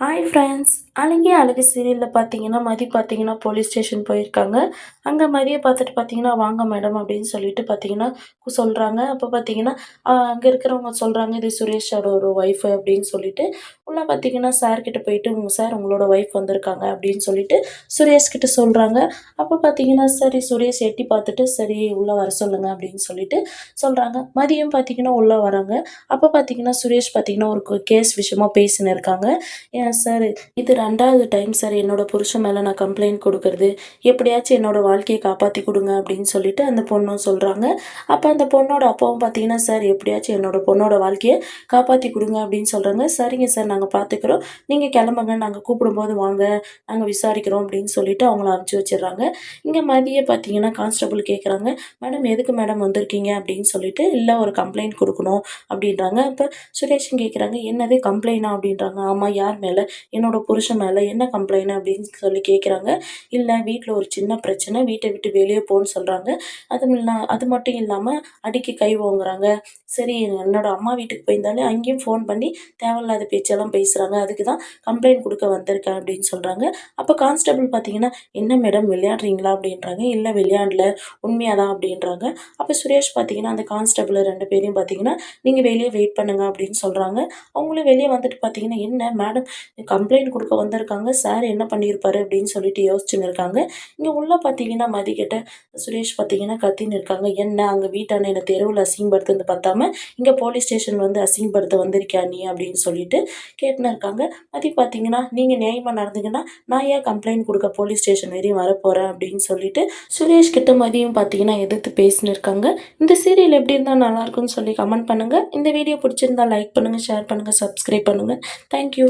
Hi friends. அழகே அழகு சீரியல்ல பார்த்தீங்கன்னா, மதி பார்த்தீங்கன்னா போலீஸ் ஸ்டேஷன் போயிருக்காங்க. அங்க மதிய பார்த்துட்டு பார்த்தீங்கன்னா, "வாங்க மேடம்" அப்படின்னு சொல்லிட்டு பார்த்தீங்கன்னா சொல்றாங்க. அப்போ பார்த்தீங்கன்னா, அங்க இருக்கிறவங்க சொல்றாங்க, "இது சுரேஷோட ஒரு ஒய்ஃப்" அப்படின்னு சொல்லிட்டு. உள்ள பார்த்தீங்கன்னா, சார் கிட்ட போயிட்டு, சார் உங்களோட ஒய்ஃப் வந்திருக்காங்க" அப்படின்னு சொல்லிட்டு சுரேஷ் கிட்ட சொல்றாங்க. அப்போ பார்த்தீங்கன்னா, சரி சுரேஷ் எட்டி பார்த்துட்டு, "சரி உள்ள வர சொல்லுங்க" அப்படின்னு சொல்லிட்டு சொல்றாங்க. மதியம் பார்த்தீங்கன்னா, உள்ள வராங்க. அப்போ பார்த்தீங்கன்னா, சுரேஷ் பார்த்தீங்கன்னா, ஒரு கேஸ் விஷயமா பேசின்னு இருக்காங்க. ஏன் சார், இது 2வது டைம் சார் என்னோட புருஷன் மேல நான் கம்ப்ளைண்ட் குடுக்குறது. எப்படியாச்சும் என்னோட வாழ்க்கைய காப்பாத்தி குடுங்க அப்படின்னு சொல்லிட்டு அந்த பொண்ணும் சொல்றாங்க. அப்ப அந்த பொண்ணோட அப்பாவும் பார்த்தீங்கன்னா, சார் எப்படியாச்சும் என்னோட பொண்ணோட வாழ்க்கைய காப்பாத்தி குடுங்க அப்படின்னு சொல்றாங்க. சரிங்க சார் நாங்க பார்த்துக்கிறோம். நீங்க கிளம்புங்க. நாங்க கூப்பிடும்போது வாங்க. நாங்க விசாரிக்கிறோம் அப்படின்னு சொல்லிட்டு அவங்கள அனுப்பிச்சு வச்சுடுறாங்க. இங்க மதியம் பார்த்தீங்கன்னா, கான்ஸ்டபிள் கேட்குறாங்க, மேடம் எதுக்கு மேடம் வந்திருக்கீங்க அப்படின்னு சொல்லிட்டு, இல்ல ஒரு கம்ப்ளைண்ட் குடுக்கணும் அப்படின்றாங்க. அப்ப சுரேஷும் கேட்குறாங்க, என்னது கம்ப்ளைண்ட்டா அப்படின்றாங்க. ஆமா யார் மேல? என்னோட புருஷன் மேல. என்ன கம்ப்ளைண்ட் அப்படின்னு சொல்லி கேட்குறாங்க. இல்ல வீட்ல ஒரு சின்ன பிரச்சனை. வீட்ட விட்டு வெளிய போன்னு சொல்றாங்க. அது மட்டும் இல்லாம அடிக்கி கை ஓங்குறாங்க. சரி என்னோட அம்மா வீட்டுக்கு போயிருந்தாலே அங்கேயும் ஃபோன் பண்ணி தேவையில்லாத பேச்செல்லாம் பேசுறாங்க. அதுக்கு தான் கம்ப்ளைண்ட் குடுக்க வந்திருக்கேன் அப்படின்னு சொல்றாங்க. அப்ப கான்ஸ்டபிள் பார்த்தீங்கன்னா, என்ன மேடம் விளையாடுறீங்களா? அப்படின்றாங்க. இல்ல விளையாடல. உண்மையா தான் அப்படின்றாங்க. அப்ப சுரேஷ் பார்த்தீங்கன்னா, அந்த கான்ஸ்டபிள் 2 பேரையும் பார்த்தீங்கன்னா, நீங்க வெளிய வெயிட் பண்ணுங்க அப்படின்னு சொல்றாங்க. அவங்களும் வெளிய வந்துட்டு பார்த்தீங்கன்னா, என்ன மேடம் கம்ப்ளைண்ட் குடுக்க வந்திருக்காங்க. சார் என்ன பண்ணியிருப்பாரு அப்படின்னு சொல்லிட்டு யோசிச்சுன்னு இருக்காங்க. இங்க உள்ள பார்த்தீங்கன்னா, மதிக்கிட்ட சுரேஷ் பார்த்தீங்கன்னா கத்தின்னு இருக்காங்க. என்ன அங்க வீட்டாண்ட என்ன தெருவுல அசிங்கப்படுத்துனது பத்தாம, இங்க போலீஸ் ஸ்டேஷன் வந்து அசிங்கப்படுத்த வந்திருக்கியா நீ? அப்படின்னு சொல்லிட்டு கேட்டுன்னு இருக்காங்க. மதி பார்த்தீங்கன்னா, நீங்க நியாயமா நடந்தீங்கன்னா, நான் ஏன் கம்ப்ளைண்ட் குடுக்க போலீஸ் ஸ்டேஷன் வரையும் வரப்போறேன் அப்படின்னு சொல்லிட்டு சுரேஷ் கிட்ட மதியும் பார்த்தீங்கன்னா எதிர்த்து பேசின்னு இருக்காங்க. இந்த சீரியல் எப்படி இருந்தா நல்லாயிருக்கும்னு சொல்லி கமெண்ட் பண்ணுங்க. இந்த வீடியோ பிடிச்சிருந்தா லைக் பண்ணுங்க, ஷேர் பண்ணுங்க, சப்ஸ்கிரைப் பண்ணுங்க. Thank you.